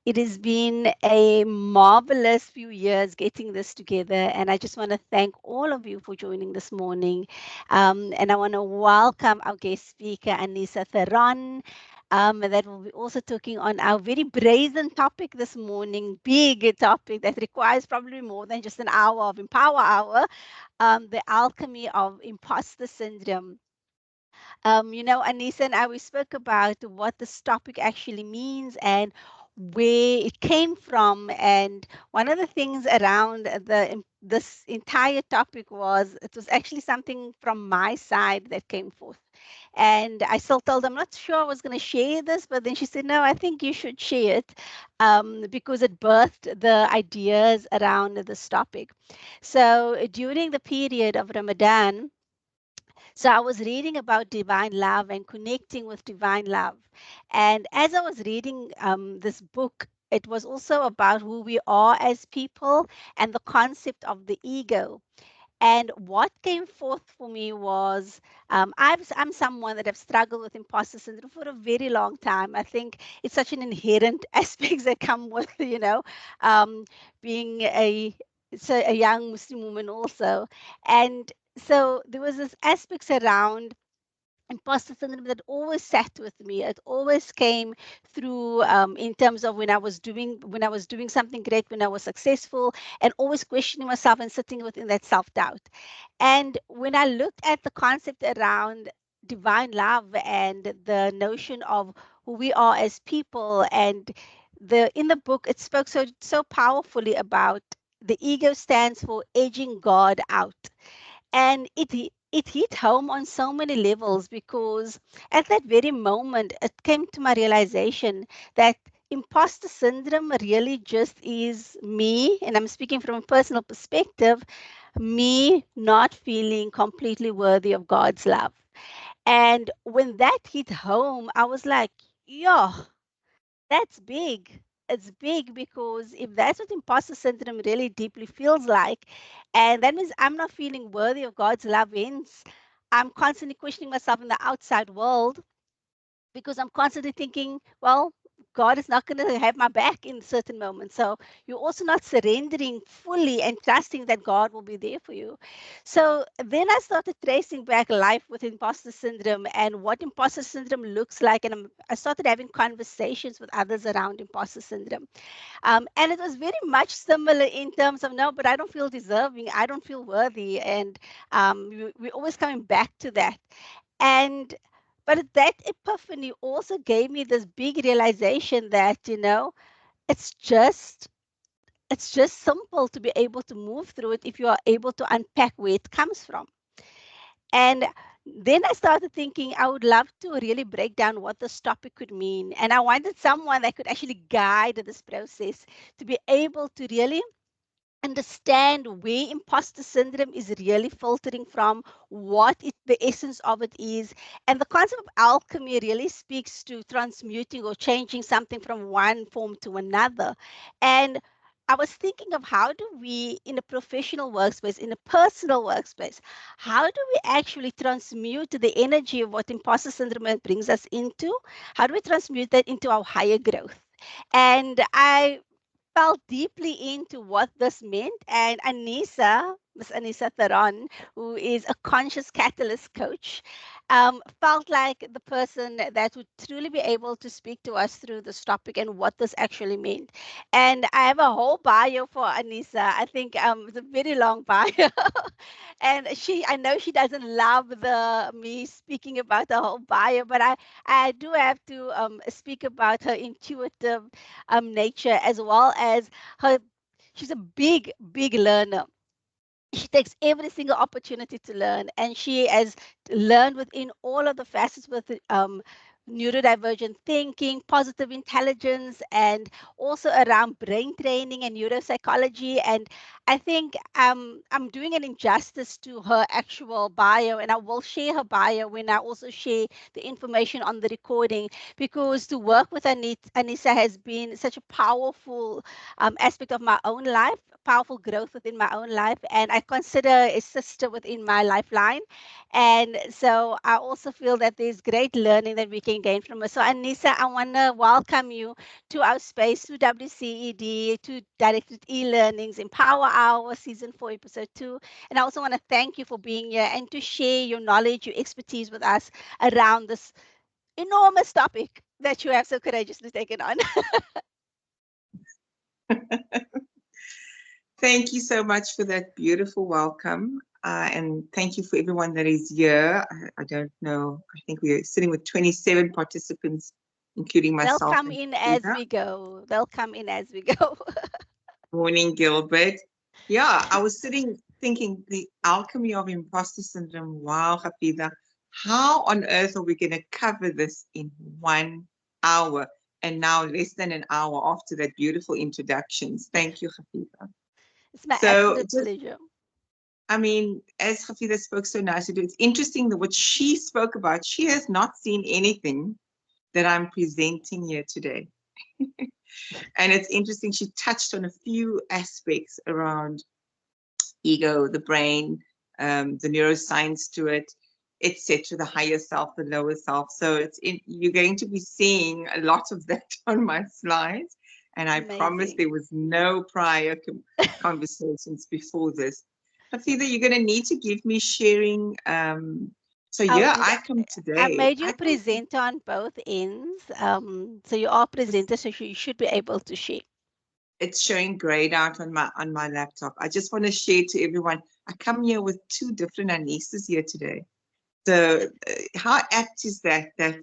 It has been a marvelous few years getting this together, and I just want to thank all of you for joining this morning. And I want to welcome our guest speaker, Aneesa Theron. That will be also talking on our very brazen topic this morning, big topic that requires probably more than just an hour of Empower Hour, the alchemy of imposter syndrome. Anissa and I, we spoke about what this topic actually means and where it came from. And one of the things around this entire topic was it was actually something from my side that came forth. And I still told them, I'm not sure I was going to share this, but then she said, no, I think you should share it because it birthed the ideas around this topic. So during the period of Ramadan, so I was reading about divine love and connecting with divine love. And as I was reading this book, it was also about who we are as people and the concept of the ego. And what came forth for me was I'm someone that have struggled with imposter syndrome for a very long time. I think it's such an inherent aspects that come with, um, being a young Muslim woman also. And so there was this aspects around imposter syndrome that always sat with me. It always came through in terms of when I was doing something great, when I was successful, and always questioning myself and sitting within that self-doubt. And when I looked at the concept around divine love and the notion of who we are as people, and the in the book it spoke so powerfully about the ego stands for edging God out. And it hit home on so many levels because at that very moment it came to my realization that imposter syndrome really just is me, and I'm speaking from a personal perspective, me not feeling completely worthy of God's love. And when that hit home, I was like, yeah, that's big. It's big because if that's what imposter syndrome really deeply feels like, and that means I'm not feeling worthy of God's love, hence I'm constantly questioning myself in the outside world because I'm constantly thinking, well, God is not going to have my back in certain moments. So you're also not surrendering fully and trusting that God will be there for you. So then I started tracing back life with imposter syndrome and what imposter syndrome looks like. And I started having conversations with others around imposter syndrome. And it was very much similar in terms of, no, but I don't feel deserving. I don't feel worthy. And we're always coming back to that. And but that epiphany also gave me this big realization that, it's just it's just simple to be able to move through it if you are able to unpack where it comes from. And then I started thinking I would love to really break down what this topic could mean. And I wanted someone that could actually guide this process to be able to really understand where imposter syndrome is really filtering from, the essence of it is. And the concept of alchemy really speaks to transmuting or changing something from one form to another. And I was thinking of how do we, in a professional workspace, in a personal workspace, how do we actually transmute the energy of what imposter syndrome brings us into? How do we transmute that into our higher growth? And I felt deeply into what this meant. And Miss Aneesa Theron, who is a conscious catalyst coach, felt like the person that would truly be able to speak to us through this topic and what this actually meant. And I have a whole bio for Aneesa. I think it's a very long bio. And I know she doesn't love the me speaking about the whole bio, but I do have to speak about her intuitive nature as well as her. She's a big learner. She takes every single opportunity to learn, and she has learned within all of the facets with neurodivergent thinking, positive intelligence, and also around brain training and neuropsychology. And I think I'm doing an injustice to her actual bio, and I will share her bio when I also share the information on the recording, because to work with Aneesa has been such a powerful aspect of my own life, powerful growth within my own life, and I consider a sister within my lifeline. And so I also feel that there's great learning that we can gain from her. So Aneesa, I want to welcome you to our space, to WCED, to Directorate eLearning's Empower Hour, Season 4, Episode 2. And I also want to thank you for being here and to share your knowledge, your expertise with us around this enormous topic that you have so courageously taken on. Thank you so much for that beautiful welcome. And thank you for everyone that is here. I don't know, I think we're sitting with 27 participants, including They'll myself come and in as Hafida. we go. They'll come in as we go. Morning, Gilbert. Yeah, I was sitting thinking the alchemy of imposter syndrome. Wow, Hafida, how on earth are we going to cover this in 1 hour? And now less than an hour after that beautiful introductions. Thank you, Hafida. It's my So absolute just, pleasure. I mean, as Hafida spoke so nicely, it's interesting that what she spoke about, she has not seen anything that I'm presenting here today. And it's interesting, she touched on a few aspects around ego, the brain, the neuroscience to it, etc., the higher self, the lower self. So you're going to be seeing a lot of that on my slides. And I promise Amazing. there was no prior conversations before this. Hafida, you're going to need to give me sharing. So I'll yeah, do I that. come I today. made you present on both ends. So you are presenter, so you should be able to share. It's showing grayed out on my laptop. I just want to share to everyone. I come here with two different Aneesas here today. So how apt is that? That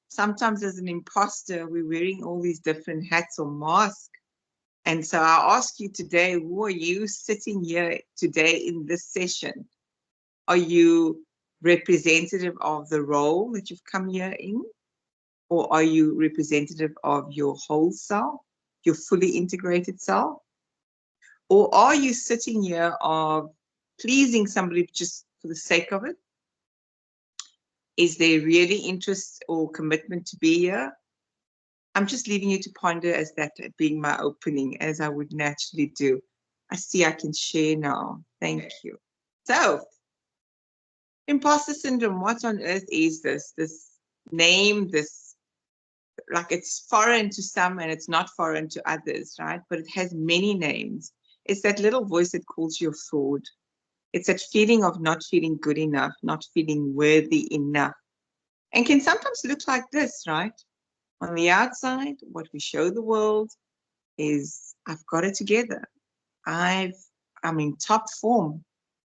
sometimes as an imposter, we're wearing all these different hats or masks. And so I ask you today, who are you sitting here today in this session? Are you representative of the role that you've come here in? Or are you representative of your whole self, your fully integrated self? Or are you sitting here of pleasing somebody just for the sake of it? Is there really interest or commitment to be here? I'm just leaving you to ponder as that being my opening, as I would naturally do. I see I can share now. Thank you. So, imposter syndrome, what on earth is this? This name, this, like it's foreign to some and it's not foreign to others, right? But it has many names. It's that little voice that calls you a fraud. It's that feeling of not feeling good enough, not feeling worthy enough. And can sometimes look like this, right? On the outside, what we show the world is I've got it together. I'm in top form.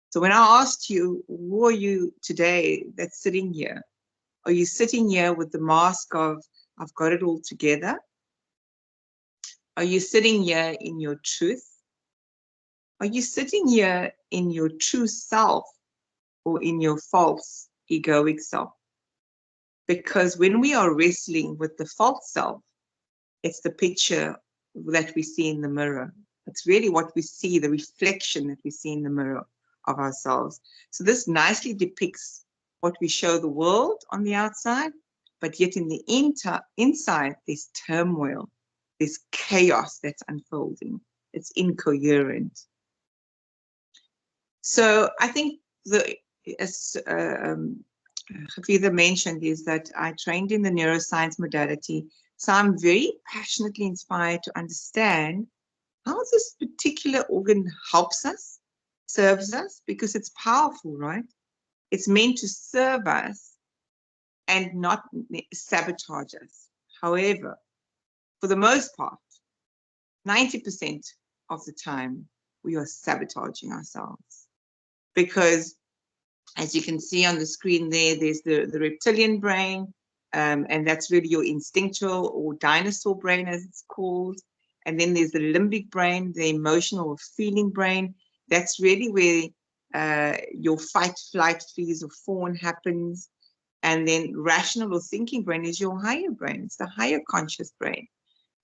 So when I asked you, who are you today that's sitting here? Are you sitting here with the mask of I've got it all together? Are you sitting here in your truth? Are you sitting here in your true self or in your false egoic self? Because when we are wrestling with the false self, it's the picture that we see in the mirror. It's really what we see, the reflection that we see in the mirror of ourselves. So this nicely depicts what we show the world on the outside, but yet in the inside, there's turmoil, there's chaos that's unfolding. It's incoherent. So I think as Hafida mentioned, is that I trained in the neuroscience modality. So I'm very passionately inspired to understand how this particular organ helps us, serves us, because it's powerful, right? It's meant to serve us and not sabotage us. However, for the most part, 90% of the time, we are sabotaging ourselves. Because as you can see on the screen there's the reptilian brain, and that's really your instinctual or dinosaur brain, as it's called. And then there's the limbic brain, the emotional or feeling brain. That's really where your fight, flight, freeze, or fawn happens. And then rational or thinking brain is your higher brain. It's the higher conscious brain.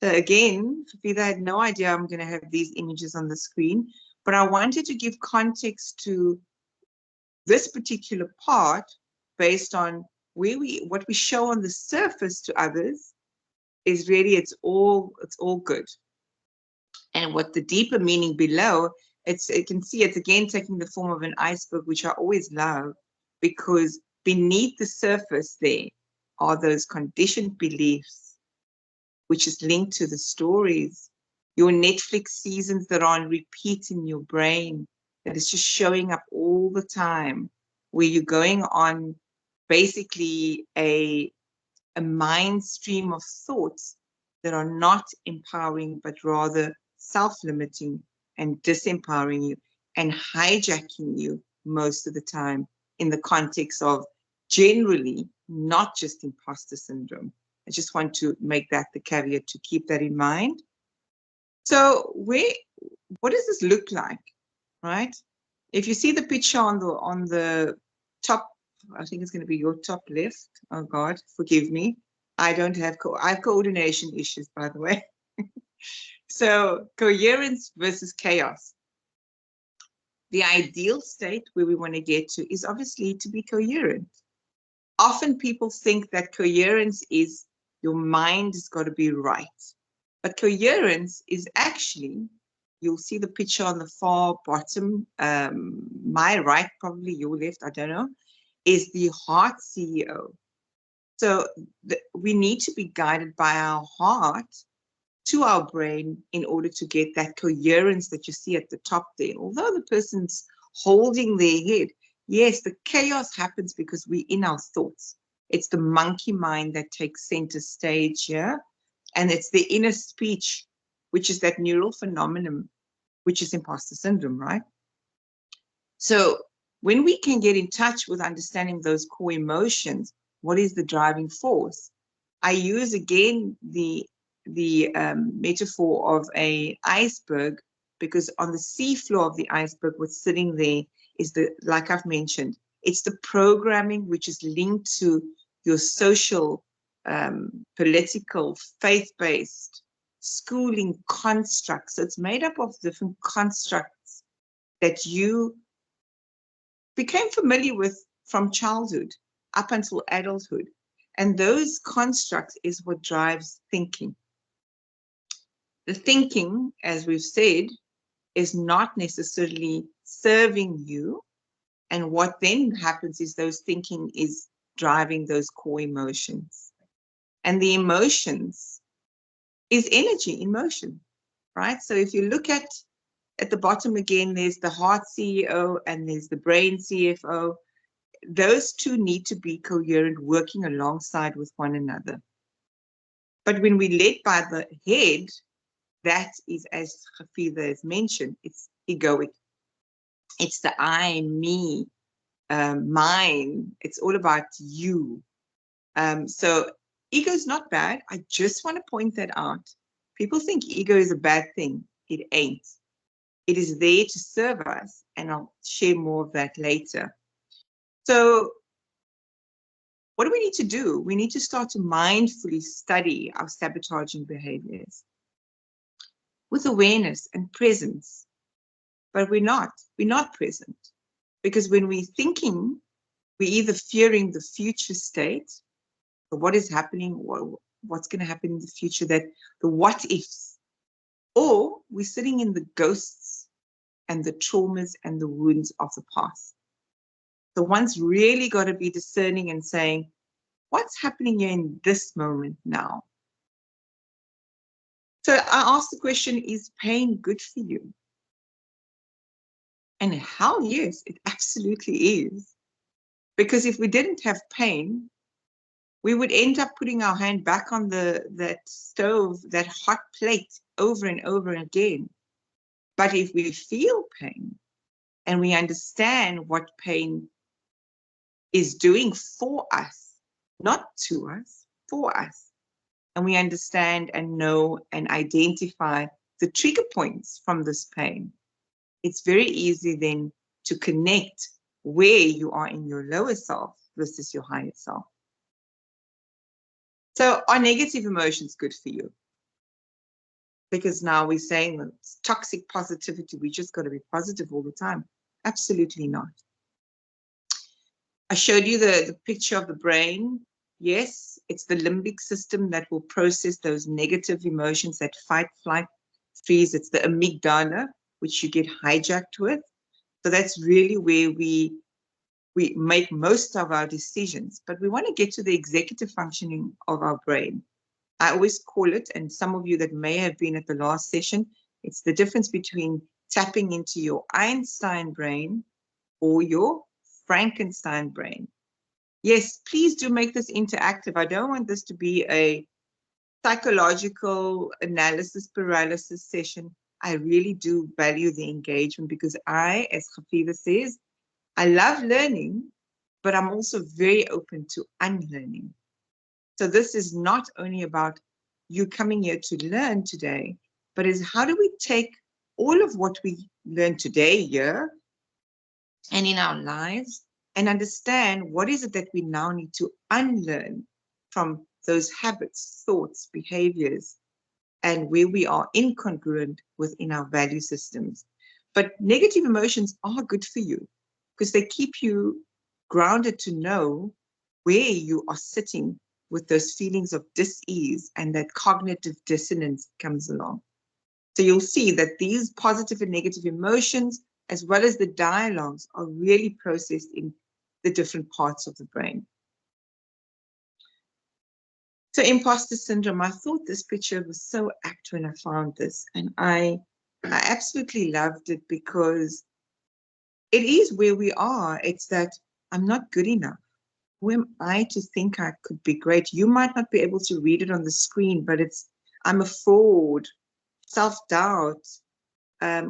So again, Fafida, I had no idea I'm going to have these images on the screen, but I wanted to give context to this particular part based on what we show on the surface to others is really it's all good. And what the deeper meaning below, you can see it's again taking the form of an iceberg, which I always love, because beneath the surface there are those conditioned beliefs, which is linked to the stories, your Netflix seasons that are on repeat in your brain, that is just showing up all the time, where you're going on basically a mind stream of thoughts that are not empowering, but rather self-limiting and disempowering you and hijacking you most of the time in the context of generally not just imposter syndrome. I just want to make that the caveat to keep that in mind. So what does this look like, right? If you see the picture on the top, I think it's going to be your top left. Oh God, forgive me. I have coordination issues, by the way. So coherence versus chaos. The ideal state where we want to get to is obviously to be coherent. Often people think that coherence is your mind has got to be right. But coherence is actually, you'll see the picture on the far bottom, my right, probably your left, I don't know, is the heart CEO. So we need to be guided by our heart to our brain in order to get that coherence that you see at the top there. Although the person's holding their head, yes, the chaos happens because we're in our thoughts. It's the monkey mind that takes center stage here. And it's the inner speech, which is that neural phenomenon, which is imposter syndrome, right? So when we can get in touch with understanding those core emotions, what is the driving force? I use again the metaphor of a iceberg, because on the seafloor of the iceberg, what's sitting there is like I've mentioned, it's the programming which is linked to your social, political, faith-based schooling constructs. So it's made up of different constructs that you became familiar with from childhood up until adulthood. And those constructs is what drives thinking. The thinking, as we've said, is not necessarily serving you. And what then happens is those thinking is driving those core emotions. And the emotions is energy in motion, right? So if you look at the bottom again, there's the heart CEO and there's the brain CFO. Those two need to be coherent, working alongside with one another. But when we led by the head, that is, as Hafida has mentioned, it's egoic. It's the I, me, mine. It's all about you. So ego is not bad. I just want to point that out. People think ego is a bad thing. It ain't. It is there to serve us, and I'll share more of that later. So what do we need to do? We need to start to mindfully study our sabotaging behaviors with awareness and presence. But we're not present, because when we're thinking, we're either fearing the future state, or what is happening, what's going to happen in the future, that the what ifs, or we're sitting in the ghosts and the traumas and the wounds of the past. So one's really got to be discerning and saying, what's happening here in this moment now? So I asked the question, is pain good for you? And hell yes, it absolutely is. Because if we didn't have pain, we would end up putting our hand back on that stove, that hot plate, over and over again. But if we feel pain and we understand what pain is doing for us, not to us, for us, and we understand and know and identify the trigger points from this pain, it's very easy then to connect where you are in your lower self versus your higher self. So are negative emotions good for you? Because now we're saying that it's toxic positivity, we just got to be positive all the time. Absolutely not. I showed you the picture of the brain. Yes, it's the limbic system that will process those negative emotions, that fight, flight, freeze. It's the amygdala, which you get hijacked with. So that's really where we make most of our decisions. But we want to get to the executive functioning of our brain. I always call it, and some of you that may have been at the last session, it's the difference between tapping into your Einstein brain or your Frankenstein brain. Yes, please do make this interactive. I don't want this to be a psychological analysis paralysis session. I really do value the engagement because I, as Hafiza says, I love learning, but I'm also very open to unlearning. So this is not only about you coming here to learn today, but is how do we take all of what we learn today here and in our lives and understand what is it that we now need to unlearn from those habits, thoughts, behaviors, and where we are incongruent within our value systems. But negative emotions are good for you because they keep you grounded to know where you are sitting with those feelings of dis-ease and that cognitive dissonance comes along. So you'll see that these positive and negative emotions, as well as the dialogues, are really processed in the different parts of the brain. So imposter syndrome, I thought this picture was so apt when I found this, and I absolutely loved it because it is where we are. It's that I'm not good enough. Who am I to think I could be great? You might not be able to read it on the screen, but it's I'm a fraud, self-doubt,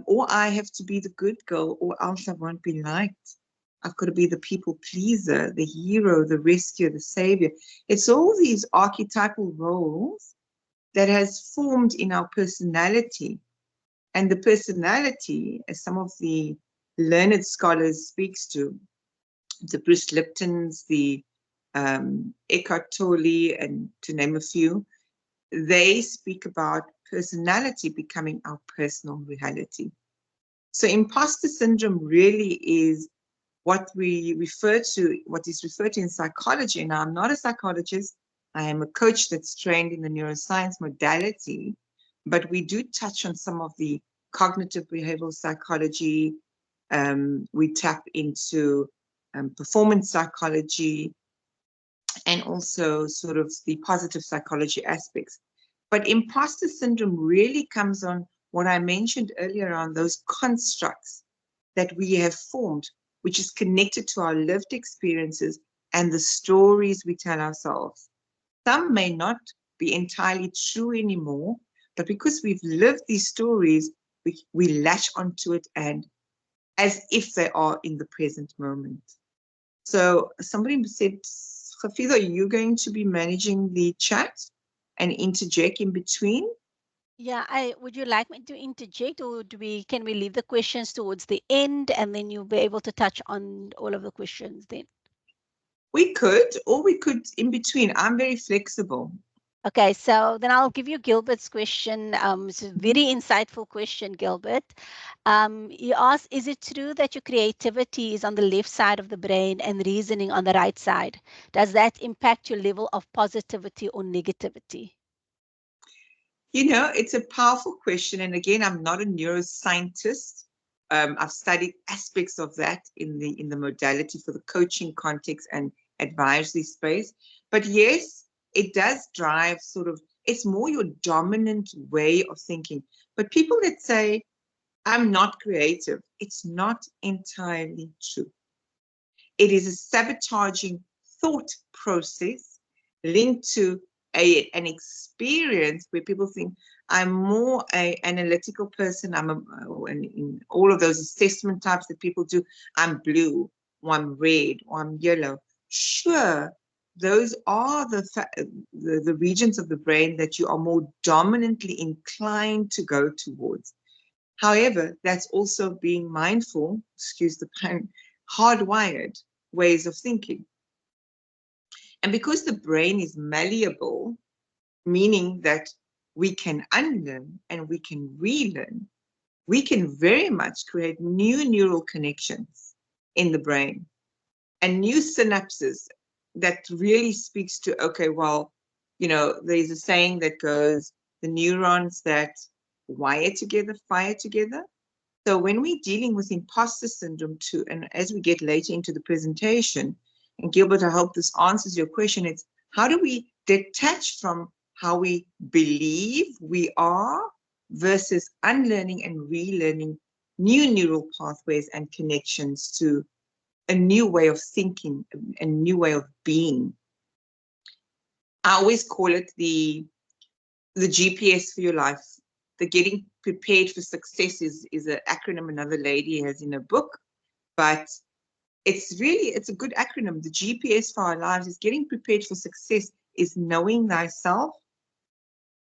or I have to be the good girl or else I won't be liked. I've got to be the people pleaser, the hero, the rescuer, the savior. It's all these archetypal roles that has formed in our personality. And the personality, as some of the learned scholars speaks to, the Bruce Liptons, the Eckhart Tolle, and to name a few, they speak about personality becoming our personal reality. So imposter syndrome really is what we refer to, what is referred to in psychology. Now, I'm not a psychologist. I am a coach that's trained in the neuroscience modality, but we do touch on some of the cognitive behavioral psychology. We tap into performance psychology and also sort of the positive psychology aspects. But imposter syndrome really comes on what I mentioned earlier on, those constructs that we have formed, which is connected to our lived experiences and the stories we tell ourselves. Some may not be entirely true anymore, but because we've lived these stories, we latch onto it and as if they are in the present moment. So somebody said, Hafiza, are you going to be managing the chat and interject in between? Yeah, I would you like me to interject, or can we leave the questions towards the end and then you'll be able to touch on all of the questions then? We could, or we could in between. I'm very flexible. Okay, so then I'll give you Gilbert's question. It's a very insightful question, Gilbert. He asked, is it true that your creativity is on the left side of the brain and reasoning on the right side? Does that impact your level of positivity or negativity? You know, it's a powerful question. And again, I'm not a neuroscientist. I've studied aspects of that in the modality for the coaching context and advisory space. But yes, it does drive sort of, it's more your dominant way of thinking. But people that say, I'm not creative, it's not entirely true. It is a sabotaging thought process linked to an experience where people think I'm more an analytical person. In all of those assessment types that people do, I'm blue, or I'm red, or I'm yellow. Sure, those are the regions of the brain that you are more dominantly inclined to go towards. However, that's also being mindful, excuse the pun, hardwired ways of thinking. And because the brain is malleable, meaning that we can unlearn and we can relearn, we can very much create new neural connections in the brain and new synapses that really speaks to, okay, well, you know, there's a saying that goes, the neurons that wire together, fire together. So when we're dealing with imposter syndrome too, and as we get later into the presentation, and Gilbert, I hope this answers your question, it's how do we detach from how we believe we are versus unlearning and relearning new neural pathways and connections to a new way of thinking, a new way of being. I always call it the GPS for your life. The getting prepared for success is an acronym another lady has in a book, but it's a good acronym. The GPS for our lives is getting prepared for success is knowing thyself,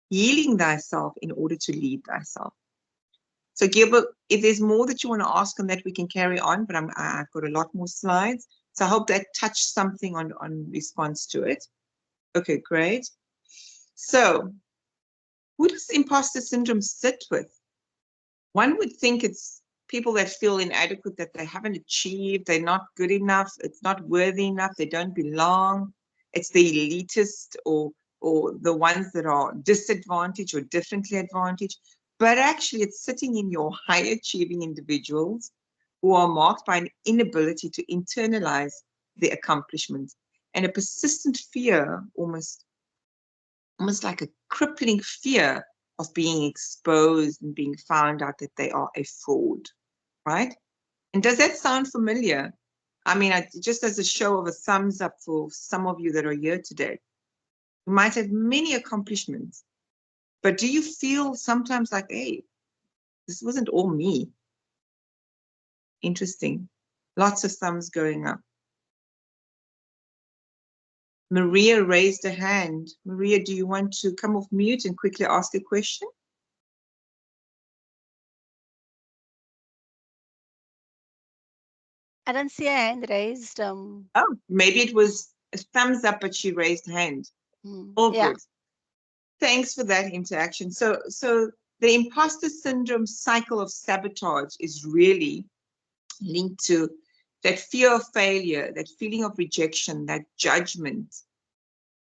healing thyself in order to lead thyself. So Gilbert, if there's more that you want to ask on that, we can carry on, but I've got a lot more slides. So I hope that touched something on response to it. Okay, great. So who does imposter syndrome sit with? One would think it's people that feel inadequate, that they haven't achieved, they're not good enough, it's not worthy enough, they don't belong. It's the elitist or the ones that are disadvantaged or differently advantaged. But actually, it's sitting in your high achieving individuals who are marked by an inability to internalize their accomplishments and a persistent fear, almost like a crippling fear of being exposed and being found out that they are a fraud, right? And does that sound familiar? I mean, just as a show of a thumbs up for some of you that are here today, you might have many accomplishments, but do you feel sometimes like, hey, this wasn't all me? Interesting. Lots of thumbs going up. Maria raised a hand. Maria, do you want to come off mute and quickly ask a question? I don't see a hand raised. Oh, maybe it was a thumbs up, but she raised hand. All Yeah. good. Thanks for that interaction. So the imposter syndrome cycle of sabotage is really linked to that fear of failure, that feeling of rejection, that judgment.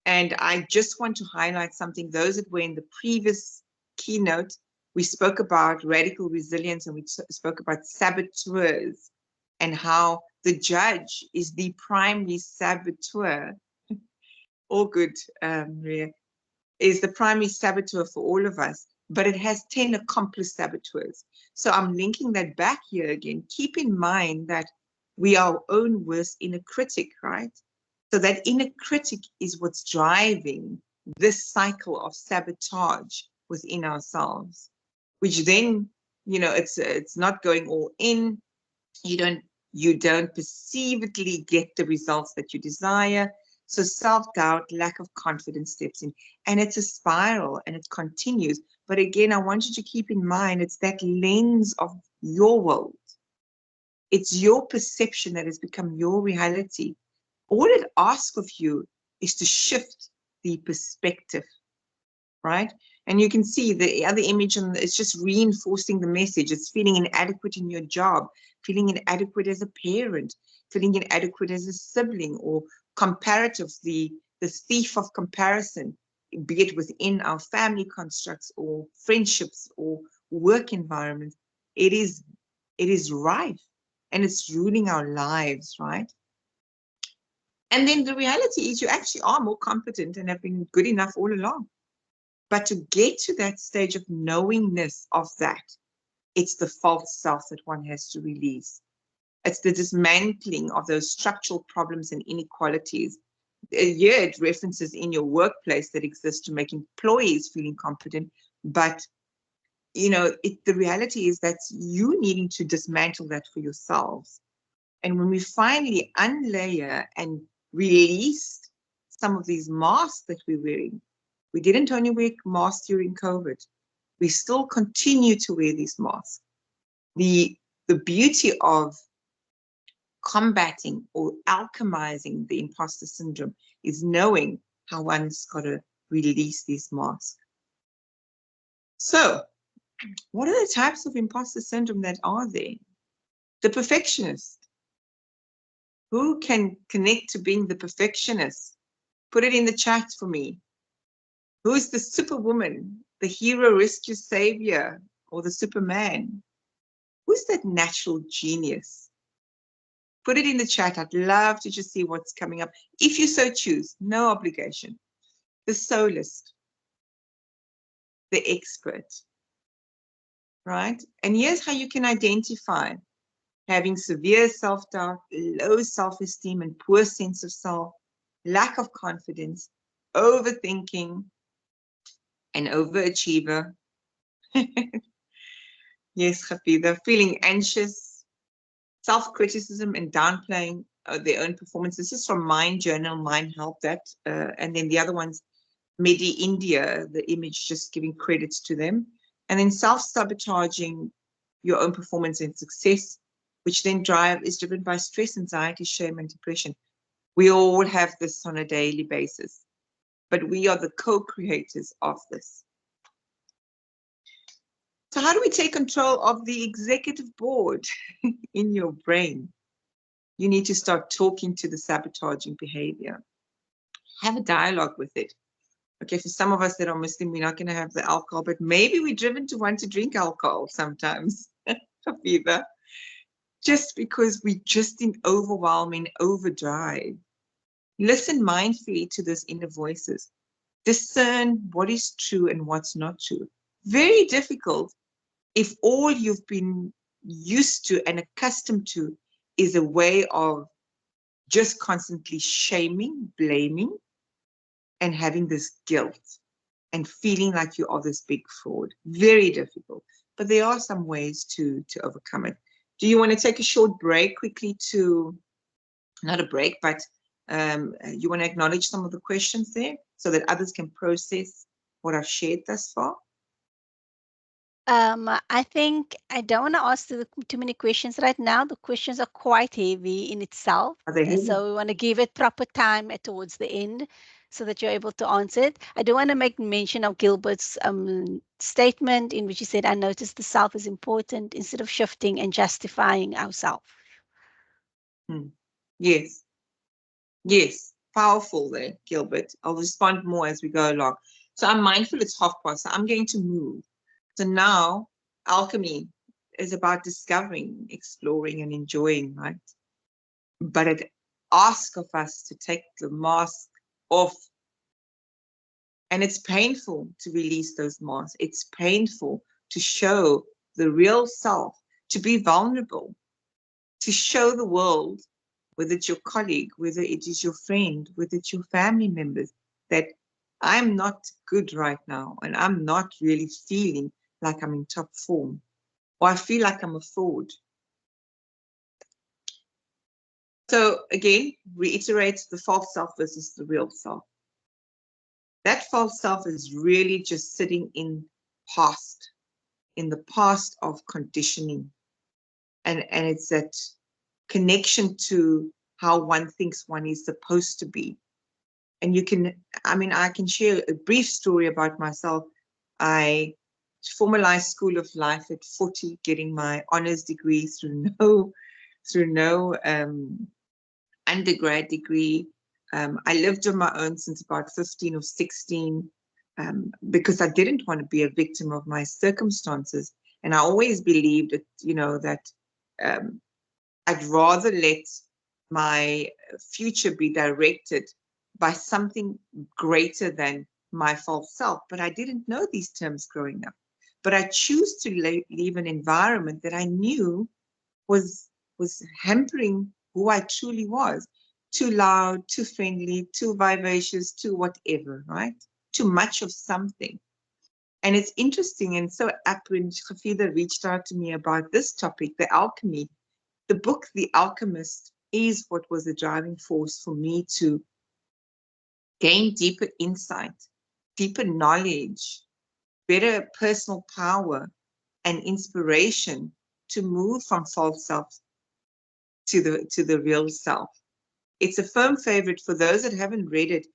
And I just want to highlight something. Those that were in the previous keynote, we spoke about radical resilience and we spoke about saboteurs and how the judge is the primary saboteur. All good, Maria. Is the primary saboteur for all of us, but it has 10 accomplice saboteurs. So I'm linking that back here again. Keep in mind that we are our own worst inner critic, right? So that inner critic is what's driving this cycle of sabotage within ourselves, which then, it's not going all in. You don't perceivedly get the results that you desire. So self-doubt, lack of confidence steps in, and it's a spiral and it continues. But again, I want you to keep in mind, it's that lens of your world. It's your perception that has become your reality. All it asks of you is to shift the perspective, right? And you can see the other image, and it's just reinforcing the message. It's feeling inadequate in your job, feeling inadequate as a parent, feeling inadequate as a sibling, or comparative, the thief of comparison, be it within our family constructs or friendships or work environments. It is rife and it's ruining our lives, right? And then the reality is you actually are more competent and have been good enough all along. But to get to that stage of knowingness of that, it's the false self that one has to release. It's the dismantling of those structural problems and inequalities. Yeah, it references in your workplace that exist to make employees feel incompetent, but the reality is that you needing to dismantle that for yourselves. And when we finally unlayer and release some of these masks that we're wearing, we didn't only wear masks during COVID. We still continue to wear these masks. The beauty of combating or alchemizing the imposter syndrome is knowing how one's got to release these masks. So, what are the types of imposter syndrome that are there? The perfectionist. Who can connect to being the perfectionist? Put it in the chat for me. Who's the superwoman the hero rescue savior, or the Superman? Who's that natural genius? Put it in the chat. I'd love to just see what's coming up. If you so choose, no obligation. The soloist, the expert, right? And here's how you can identify having severe self-doubt, low self-esteem and poor sense of self, lack of confidence, overthinking, an overachiever. Yes, Hafida, feeling anxious, self-criticism and downplaying their own performance. This is from Mind Journal, Mind Help, that. And then the other one's Medi India, the image just giving credits to them. And then self-sabotaging your own performance and success, which then is driven by stress, anxiety, shame, and depression. We all have this on a daily basis, but we are the co-creators of this. So how do we take control of the executive board in your brain? You need to start talking to the sabotaging behavior. Have a dialogue with it. Okay, for some of us that are Muslim, we're not going to have the alcohol, but maybe we're driven to want to drink alcohol sometimes. Hafiza. Just because we're just in overwhelming overdrive. Listen mindfully to those inner voices. Discern what is true and what's not true. Very difficult if all you've been used to and accustomed to is a way of just constantly shaming, blaming, and having this guilt and feeling like you are this big fraud. Very difficult. But there are some ways to overcome it. Do you want to take a short break quickly to, not a break, but you want to acknowledge some of the questions there so that others can process what I've shared thus far? I think I don't want to ask too many questions right now. The questions are quite heavy in itself. Are they heavy? So we want to give it proper time towards the end so that you're able to answer it. I do want to make mention of Gilbert's statement in which he said, I noticed the self is important instead of shifting and justifying ourselves. Yes. Yes. Powerful there, Gilbert. I'll respond more as we go along. So I'm mindful it's past. So I'm going to move. So now alchemy is about discovering, exploring, and enjoying, right? But it asks of us to take the mask off. And it's painful to release those masks. It's painful to show the real self, to be vulnerable, to show the world, whether it's your colleague, whether it is your friend, whether it's your family members, that I'm not good right now and I'm not really feeling like I'm in top form, or I feel like I'm a fraud. So again, reiterate the false self versus the real self. That false self is really just sitting in the past of conditioning. And it's that connection to how one thinks one is supposed to be. And you can, I can share a brief story about myself. I formalized School of Life at 40, getting my honors degree through no undergrad degree. I lived on my own since about 15 or 16 because I didn't want to be a victim of my circumstances. And I always believed that, that I'd rather let my future be directed by something greater than my false self. But I didn't know these terms growing up. But I choose to leave an environment that I knew was hampering who I truly was. Too loud, too friendly, too vivacious, too whatever, right? Too much of something. And it's interesting and so apt when Hafida reached out to me about this topic, the alchemy. The book, The Alchemist, is what was the driving force for me to gain deeper insight, deeper knowledge, better personal power and inspiration to move from false self to the real self. It's a firm favorite for those that haven't read it.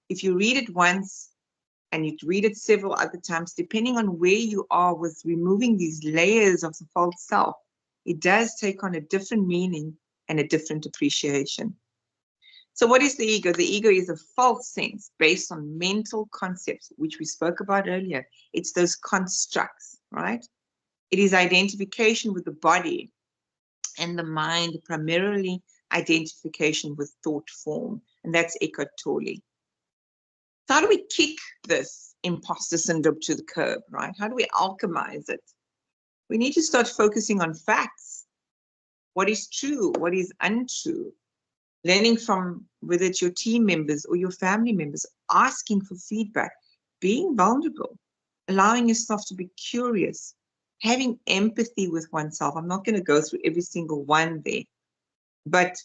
If you read it once and you read it several other times, depending on where you are with removing these layers of the false self, it does take on a different meaning and a different appreciation. So what is the ego? The ego is a false sense based on mental concepts, which we spoke about earlier. It's those constructs, right? It is identification with the body and the mind, primarily identification with thought form. And that's Eckhart Tolle. So how do we kick this imposter syndrome to the curb, right? How do we alchemize it? We need to start focusing on facts. What is true? What is untrue? Learning from whether it's your team members or your family members, asking for feedback, being vulnerable, allowing yourself to be curious, having empathy with oneself. I'm not going to go through every single one there, but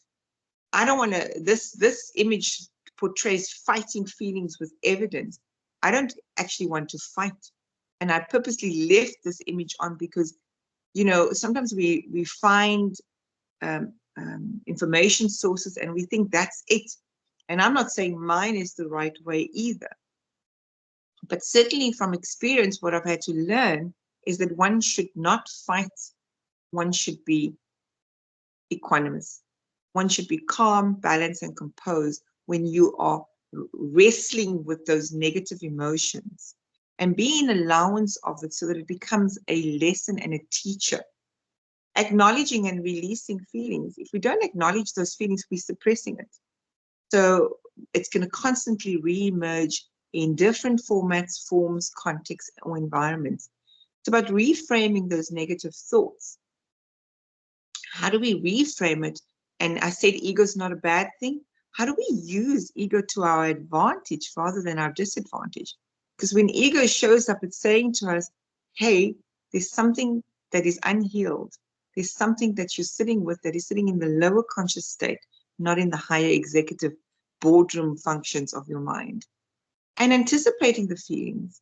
I don't want to, this image portrays fighting feelings with evidence. I don't actually want to fight. And I purposely left this image on because, you know, sometimes we find information sources and we think that's it. And I'm not saying mine is the right way either. But certainly from experience, what I've had to learn is that one should not fight. One should be equanimous. One should be calm, balanced, and composed when you are wrestling with those negative emotions, and be in allowance of it so that it becomes a lesson and a teacher. Acknowledging and releasing feelings. If we don't acknowledge those feelings, we're suppressing it. So it's going to constantly re-emerge in different formats, forms, contexts, or environments. It's about reframing those negative thoughts. How do we reframe it? And I said ego is not a bad thing. How do we use ego to our advantage rather than our disadvantage? Because when ego shows up, it's saying to us, hey, there's something that is unhealed. There's something that you're sitting with that is sitting in the lower conscious state, not in the higher executive boardroom functions of your mind. And anticipating the feelings.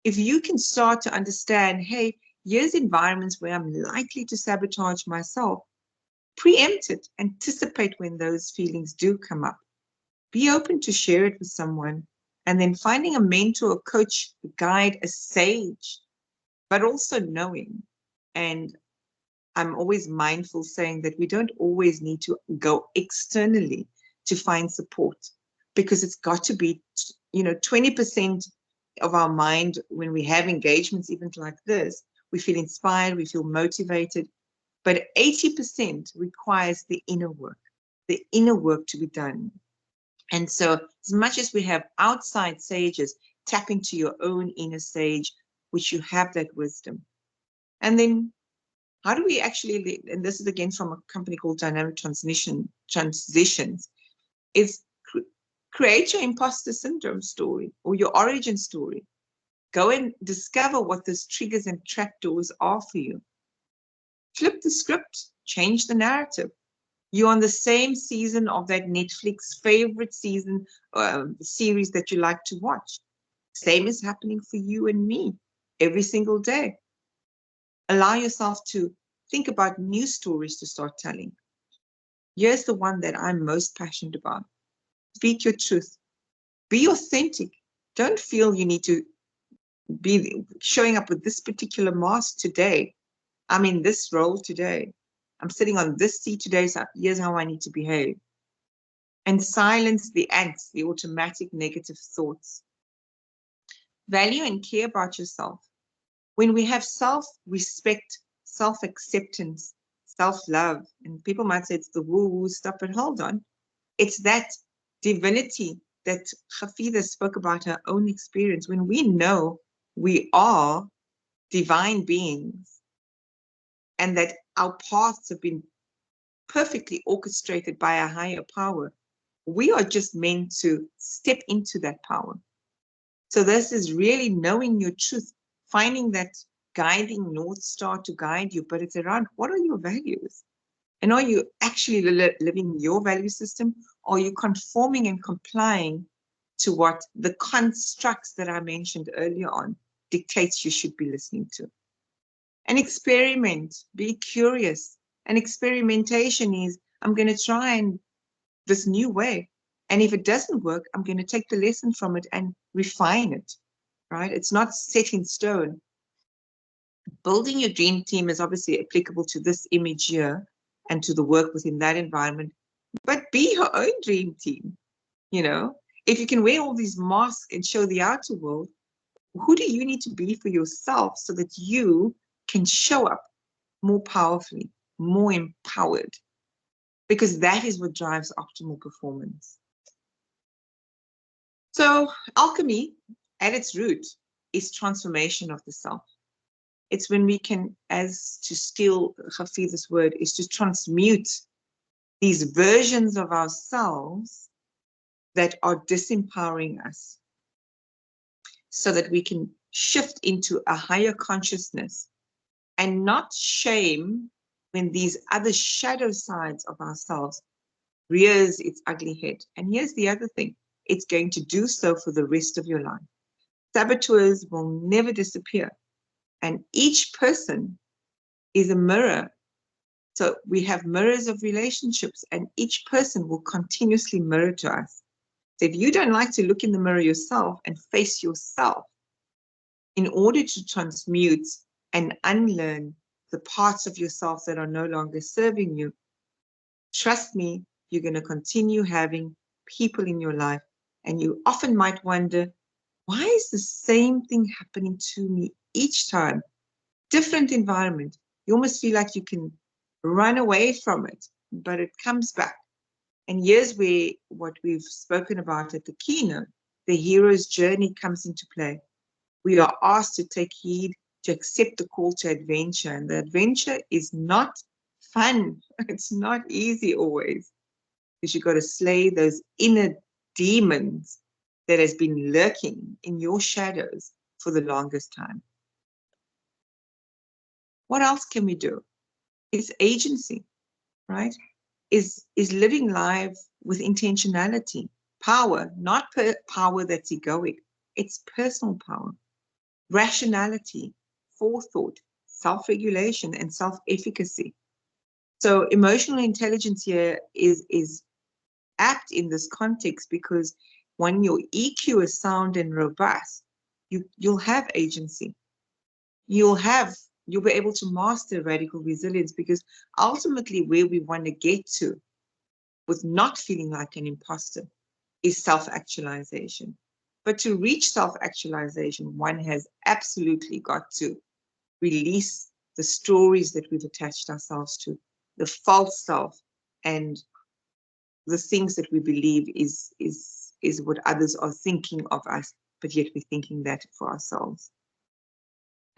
If you can start to understand, hey, here's environments where I'm likely to sabotage myself, preempt it, anticipate when those feelings do come up. Be open to share it with someone, and then finding a mentor, a coach, a guide, a sage, but also knowing. And I'm always mindful saying that we don't always need to go externally to find support, because it's got to be, 20% of our mind when we have engagements, even like this, we feel inspired, we feel motivated, but 80% requires the inner work to be done. And so as much as we have outside sages, tap into your own inner sage, which you have that wisdom. And then how do we actually, and this is again from a company called Dynamic Transitions, is create your imposter syndrome story or your origin story. Go and discover what those triggers and trapdoors are for you. Flip the script, change the narrative. You're on the same season of that Netflix favorite season, series that you like to watch. Same is happening for you and me every single day. Allow yourself to think about new stories to start telling. Here's the one that I'm most passionate about. Speak your truth. Be authentic. Don't feel you need to be showing up with this particular mask today. I'm in this role today. I'm sitting on this seat today, so here's how I need to behave. And silence the ants, the automatic negative thoughts. Value and care about yourself. When we have self-respect, self-acceptance, self-love, and people might say it's the woo-woo stuff, but hold on. It's that divinity that Hafida spoke about her own experience. When we know we are divine beings and that our paths have been perfectly orchestrated by a higher power, we are just meant to step into that power. So this is really knowing your truth, finding that guiding North Star to guide you, but it's around what are your values? And are you actually living your value system? Or are you conforming and complying to what the constructs that I mentioned earlier on dictates you should be listening to? And experiment, be curious. And experimentation is, I'm going to try this new way. And if it doesn't work, I'm going to take the lesson from it and refine it, right? It's not set in stone. Building your dream team is obviously applicable to this image here and to the work within that environment. but be her own dream team. You know, if you can wear all these masks and show the outer world, who do you need to be for yourself so that you can show up more powerfully, more empowered? Because that is what drives optimal performance. So alchemy at its root is transformation of the self. It's when we can, as to steal Hafidh's word, is to transmute these versions of ourselves that are disempowering us so that we can shift into a higher consciousness and not shame when these other shadow sides of ourselves rears its ugly head. And here's the other thing, it's going to do so for the rest of your life. Saboteurs will never disappear. And each person is a mirror. So we have mirrors of relationships, and each person will continuously mirror to us. So if you don't like to look in the mirror yourself and face yourself, in order to transmute and unlearn the parts of yourself that are no longer serving you, trust me, you're going to continue having people in your life. And you often might wonder, why is the same thing happening to me each time? Different environment. You almost feel like you can run away from it, but it comes back. And here's where what we've spoken about at the keynote, the hero's journey, comes into play. We are asked to take heed, to accept the call to adventure. And the adventure is not fun. It's not easy always, because you've got to slay those inner demons that has been lurking in your shadows for the longest time. What else can we do? It's agency, right? Is living life with intentionality, power, not power that's egoic. It's personal power, rationality, forethought, self-regulation, and self-efficacy. So emotional intelligence here is apt in this context because when your EQ is sound and robust, you'll have agency. You'll be able to master radical resilience, because ultimately where we want to get to with not feeling like an imposter is self-actualization. But to reach self-actualization, one has absolutely got to release the stories that we've attached ourselves to, the false self, and the things that we believe is what others are thinking of us, but yet we're thinking that for ourselves.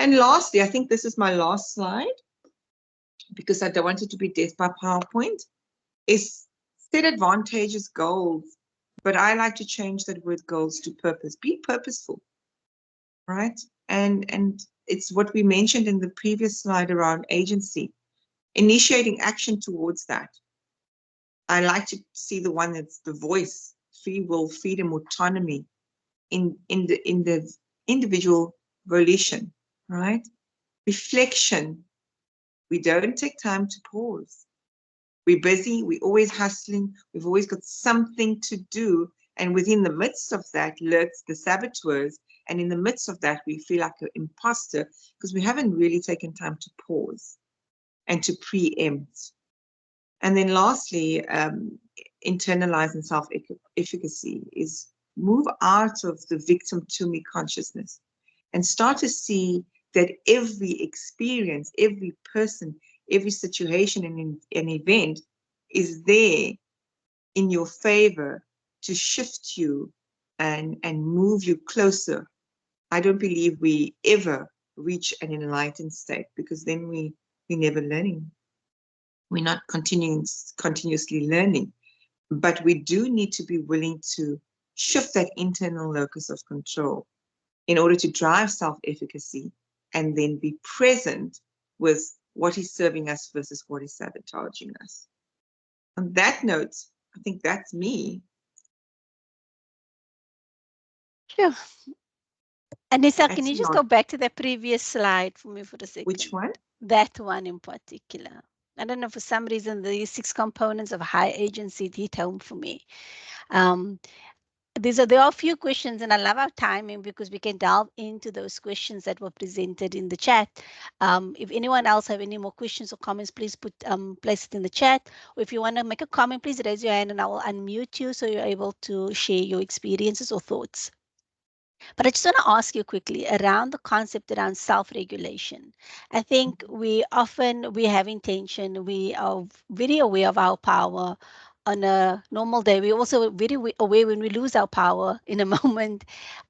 And lastly, I think this is my last slide, because I don't want it to be death by PowerPoint, is set advantageous goals. But I like to change that word goals to purpose. Be purposeful, right? And it's what we mentioned in the previous slide around agency, initiating action towards that. I like to see the one that's the voice, free will, freedom, autonomy in the individual volition, right? Reflection. We don't take time to pause. We're busy, we're always hustling, we've always got something to do. And within the midst of that lurks the saboteurs. And in the midst of that, we feel like an imposter because we haven't really taken time to pause and to preempt. And then lastly, internalize and self-efficacy is move out of the victim to me consciousness and start to see that every experience, every person, every situation and an event is there in your favor to shift you and move you closer. I don't believe we ever reach an enlightened state, because then we're never learning. We're not continuously learning, but we do need to be willing to shift that internal locus of control in order to drive self-efficacy and then be present with what is serving us versus what is sabotaging us. On that note, I think that's me. Yeah. Aneesa, can That's you just not, go back to the previous slide for me for a second? which one? That one in particular. I don't know, for some reason, the 6 components of high agency hit home for me. there are a few questions, and I love our timing because we can delve into those questions that were presented in the chat. If anyone else have any more questions or comments, please place it in the chat. Or if you want to make a comment, please raise your hand and I will unmute you so you're able to share your experiences or thoughts. But I just want to ask you quickly around the concept around self-regulation. I think we have intention, we are very aware of our power on a normal day. We're also very aware when we lose our power in a moment,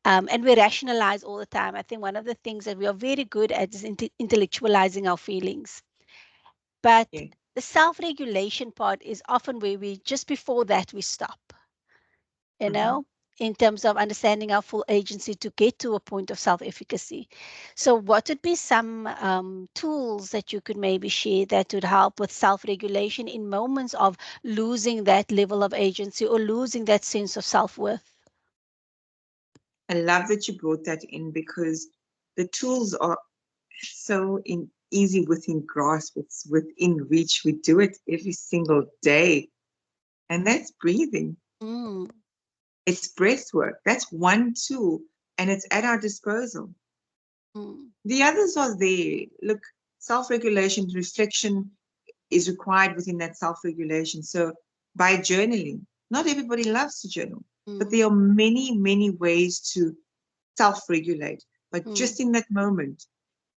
and we rationalize all the time. I think one of the things that we are very good at is intellectualizing our feelings. But Yeah. the self-regulation part is often where we just before that we stop, you Mhm. know, in terms of understanding our full agency to get to a point of self efficacy. So, what would be some tools that you could maybe share that would help with self regulation in moments of losing that level of agency or losing that sense of self worth? I love that you brought that in because the tools are so easy within grasp, it's within reach. We do it every single day, and that's breathing. Mm, It's breath work. That's one tool, and it's at our disposal. mm, The others are there. Look, self-regulation, reflection is required within that self-regulation. So by journaling, not everybody loves to journal, but mm, there are many, many ways to self-regulate, but mm, just in that moment.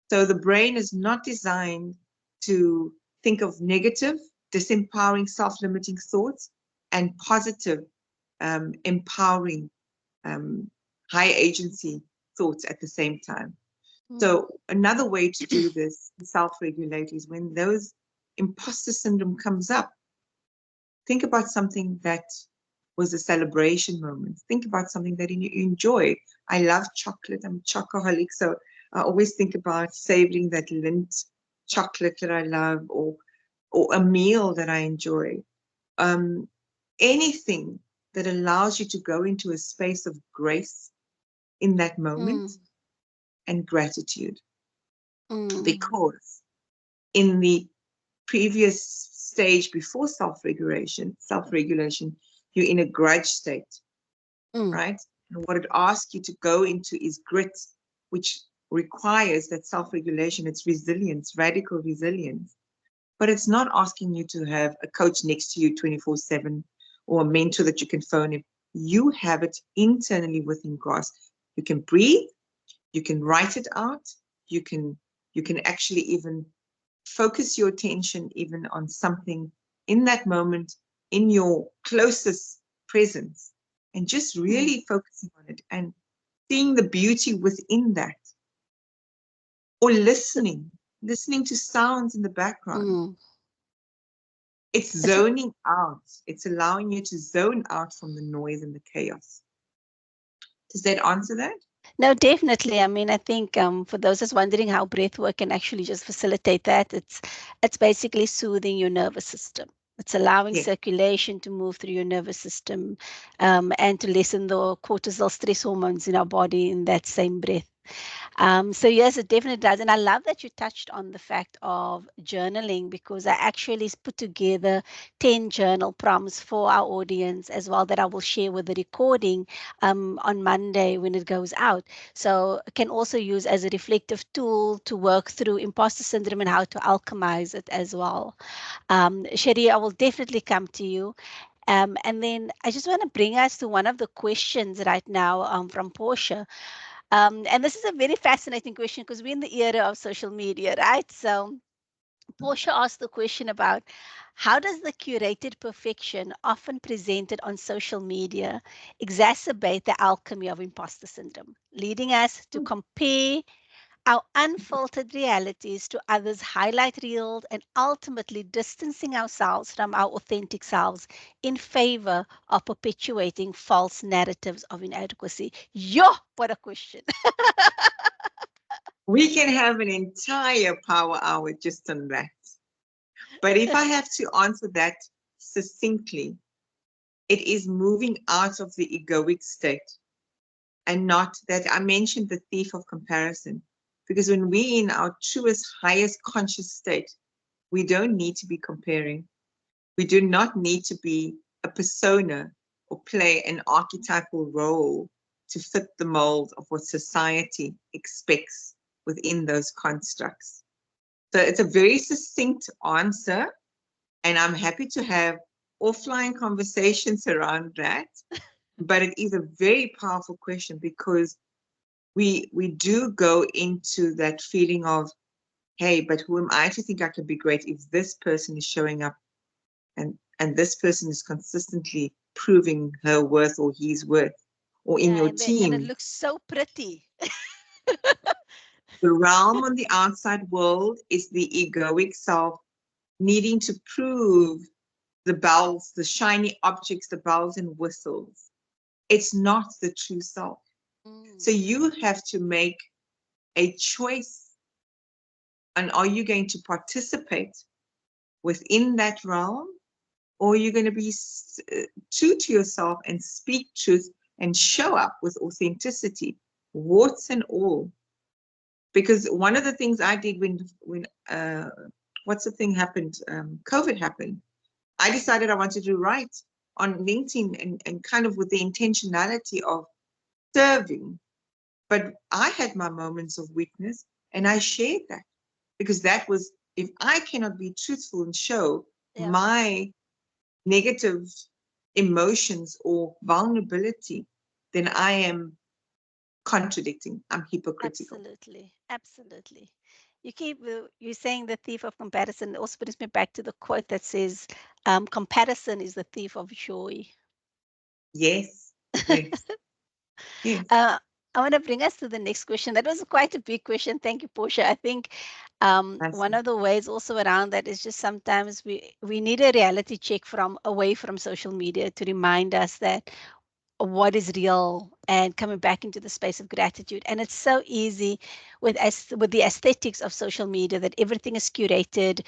So the brain is not designed to think of negative, disempowering, self-limiting thoughts and positive, empowering, um, high agency thoughts at the same time. mm, So another way to do this, self-regulate, is when those imposter syndrome comes up, think about something that was a celebration moment. Think about something that you enjoy. I love chocolate. I'm a chocoholic. So I always think about savoring that Lindt chocolate that I love, or a meal that I enjoy. Um, Anything that allows you to go into a space of grace in that moment mm, and gratitude. mm, Because in the previous stage before self-regulation, you're in a grudge state, mm, right? And what it asks you to go into is grit, which requires that self-regulation, it's resilience, radical resilience. But it's not asking you to have a coach next to you 24/7 or a mentor that you can phone in. You have it internally within grasp. You can breathe, you can write it out, you can actually even focus your attention even on something in that moment in your closest presence, and just mm, really focusing on it and seeing the beauty within that, or listening to sounds in the background. mm. It's It's zoning out. It's allowing you to zone out from the noise and the chaos. Does that answer that? No, definitely. I mean, I think for those that's wondering how breath work can actually just facilitate that, it's basically soothing your nervous system. It's allowing Yeah. circulation to move through your nervous system, and to lessen the cortisol stress hormones in our body in that same breath. So yes, it definitely does. And I love that you touched on the fact of journaling because I actually put together 10 journal prompts for our audience as well that I will share with the recording on Monday when it goes out. So it can also use as a reflective tool to work through imposter syndrome and how to alchemize it as well. Sherry, I will definitely come to you. And then I just want to bring us to one of the questions right now from Portia. And this is a very fascinating question because we're in the era of social media, right? So Portia asked the question about how does the curated perfection often presented on social media exacerbate the alchemy of imposter syndrome, leading us to compare our unfiltered realities to others' highlight reels and ultimately distancing ourselves from our authentic selves in favor of perpetuating false narratives of inadequacy? Yo, what a question. We can have an entire power hour just on that. But if I have to answer that succinctly, it is moving out of the egoic state, and not that I mentioned the thief of comparison. Because when we're in our truest, highest conscious state, we don't need to be comparing. We do not need to be a persona or play an archetypal role to fit the mold of what society expects within those constructs. So it's a very succinct answer, and I'm happy to have offline conversations around that. But it is a very powerful question because we do go into that feeling of, hey, but who am I to think I can be great if this person is showing up and this person is consistently proving her worth or his worth, or in Yeah, your and it team, looks so pretty. the realm on the outside world is the egoic self needing to prove the bells, the shiny objects, the bells and whistles. It's not the true self. So Mm, you have to make a choice on, are you going to participate within that realm, or are you going to be true to yourself and speak truth and show up with authenticity, warts and all? Because one of the things I did when what's the thing happened, COVID happened, I decided I wanted to write on LinkedIn and kind of with the intentionality of serving. But I had my moments of weakness and I shared that because that was, if I cannot be truthful and show yeah, my negative emotions or vulnerability, then I am contradicting, I'm hypocritical. absolutely, absolutely. You're saying the thief of comparison also brings me back to the quote that says, "Comparison is the thief of joy." Yes, yes, yes. Uh, I want to bring us to the next question. That was quite a big question. Thank you, Portia. I think That's one of the ways also around that is just sometimes we need a reality check from away from social media to remind us that what is real and coming back into the space of gratitude. And it's so easy with the aesthetics of social media that everything is curated.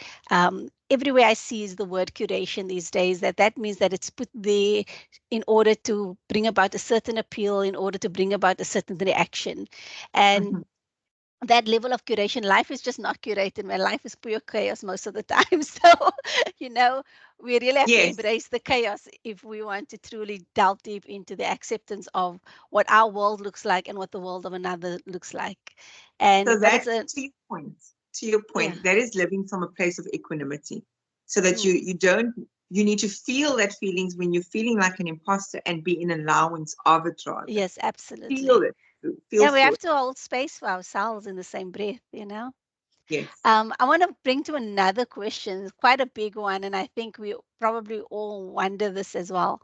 Everywhere I see is the word curation these days. That means that it's put there in order to bring about a certain appeal, in order to bring about a certain reaction. And mhm. that level of curation, life is just not curated. My life is pure chaos most of the time. So, you know, we really have to Yes. embrace the chaos if we want to truly delve deep into the acceptance of what our world looks like and what the world of another looks like. So But that, it's a, to your yeah, point, that is living from a place of equanimity. So that mm, you don't, you need to feel that feelings when you're feeling like an imposter and be in allowance of it rather. yes, Feel absolutely. it, feel Yeah, we through have it. to hold space for ourselves in the same breath. Yes. I want to bring to another question, quite a big one, and I think we probably all wonder this as well.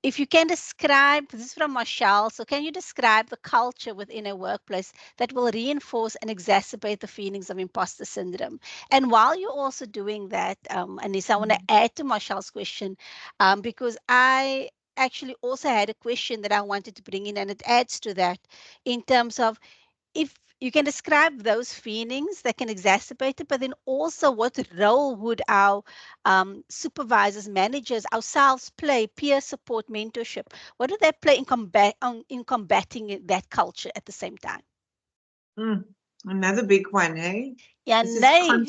If you can describe, this is from Marshall, so can you describe the culture within a workplace that will reinforce and exacerbate the feelings of imposter syndrome? And while you're also doing that, Aneesa, I want to Mhm. add to Marshall's question because I actually also had a question that I wanted to bring in, and it adds to that in terms of if you can describe those feelings that can exacerbate it, but then also what role would our supervisors, managers, ourselves play, peer support, mentorship? What do they play in combating that culture at the same time? Mm. Another big one, hey? Yeah, This is nay.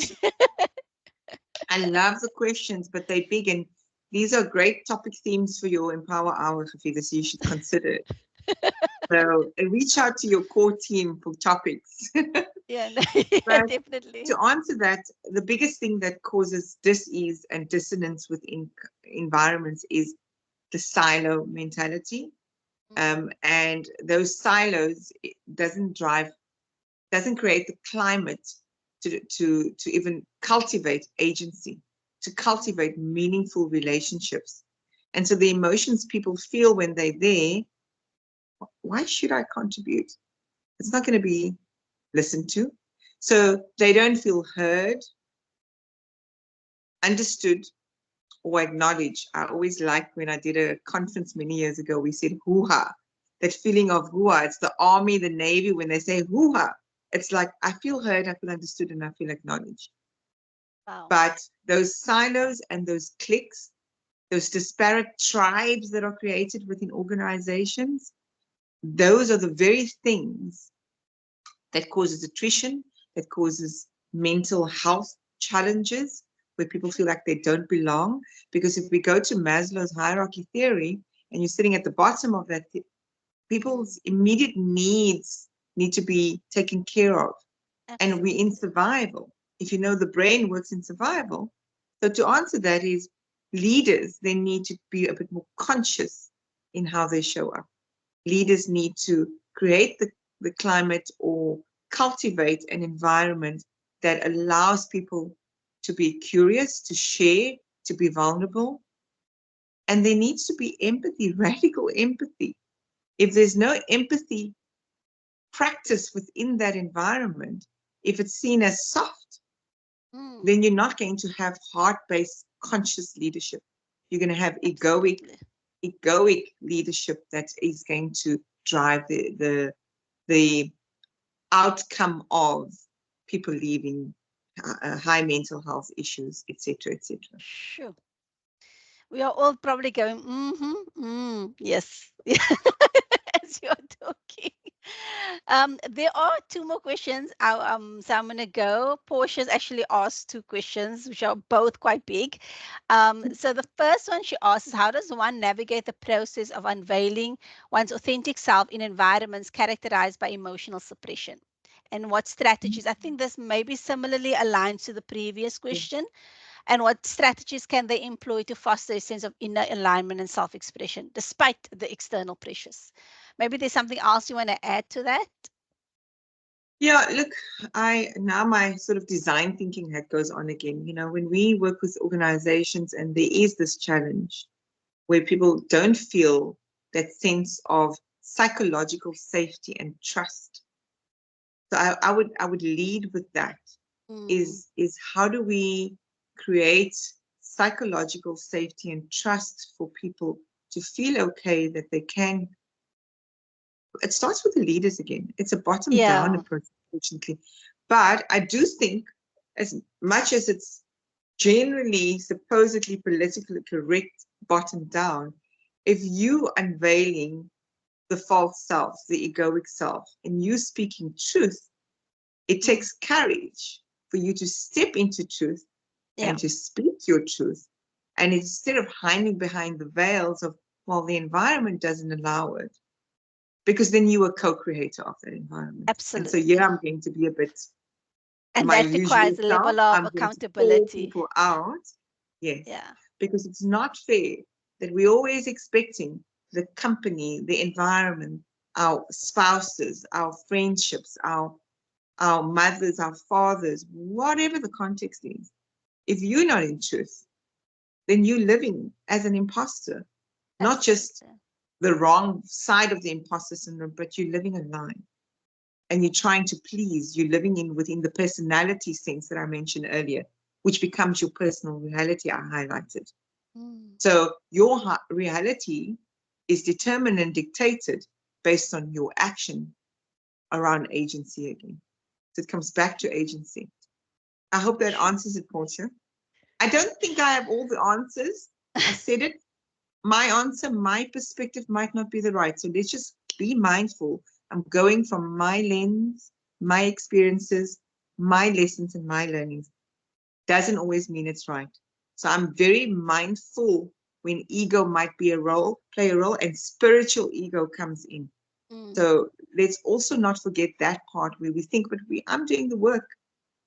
I love the questions, but they're big, and these are great topic themes for your Empower Hour, Hafiza, so you should consider it. So reach out to your core team for topics. Yeah, nay. But Definitely. to answer that, the biggest thing that causes dis-ease and dissonance within environments is the silo mentality. And those silos doesn't create the climate to even cultivate agency, to cultivate meaningful relationships. And so the emotions people feel when they're there, why should I contribute? It's not going to be listened to. So they don't feel heard, understood, or acknowledged. I always liked when I did a conference many years ago, we said hoo-ha. That feeling of hoo-ha. It's the army, the navy, when they say hoo-ha. It's like, I feel heard, I feel understood, and I feel acknowledged. Wow. But those silos and those cliques, those disparate tribes that are created within organizations, those are the very things that causes attrition, that causes mental health challenges, where people feel like they don't belong. Because if we go to Maslow's hierarchy theory and you're sitting at the bottom of that, people's immediate needs need to be taken care of. And we're in survival. If you know the brain works in survival. So to answer that is leaders, they need to be a bit more conscious in how they show up. Leaders need to create the climate or cultivate an environment that allows people to be curious, to share, to be vulnerable. And there needs to be empathy, radical empathy. If there's no empathy practice within that environment, if it's seen as soft, then you're not going to have heart-based conscious leadership. You're going to have egoic leadership that is going to drive the outcome of people leaving, high mental health issues, etc., etc. Sure. We are all probably going, yes, as you're talking. There are two more questions. So I'm going to go. Portia's actually asked two questions, which are both quite big. So the first one she asks is, how does one navigate the process of unveiling one's authentic self in environments characterized by emotional suppression? And what strategies? I think this maybe similarly aligns to the previous question. And what strategies can they employ to foster a sense of inner alignment and self-expression despite the external pressures? Maybe there's something else you want to add to that? Yeah, look, now my sort of design thinking hat goes on again. You know, when we work with organizations and there is this challenge where people don't feel that sense of psychological safety and trust. So I would lead with that. Is how do we create psychological safety and trust for people to feel okay that they can. It starts with the leaders again. It's a bottom-down approach, unfortunately. But I do think, as much as it's generally supposedly politically correct bottom-down, if you unveiling the false self, the egoic self, and you speaking truth, it takes courage for you to step into truth and to speak your truth. And instead of hiding behind the veils of, well, the environment doesn't allow it, because then you are co-creator of that environment. Absolutely. And so here I'm going to be a bit and my that usual requires a self. level of I'm going to call accountability. people out. Yes. Yeah. Because it's not fair that we're always expecting the company, the environment, our spouses, our friendships, our mothers, our fathers, whatever the context is. If you're not in truth, then you're living as an imposter, not just the wrong side of the imposter syndrome, but you're living a lie. And you're trying to please, you're living within the personality sense that I mentioned earlier, which becomes your personal reality I highlighted. So your reality is determined and dictated based on your action around agency again. So it comes back to agency. I hope that answers it, Portia. I don't think I have all the answers. I said it. My answer, my perspective might not be the right. So let's just be mindful. I'm going from my lens, my experiences, my lessons and my learnings. Doesn't always mean it's right. So I'm very mindful when ego might play a role, and spiritual ego comes in. So let's also not forget that part where we think, but I'm doing the work.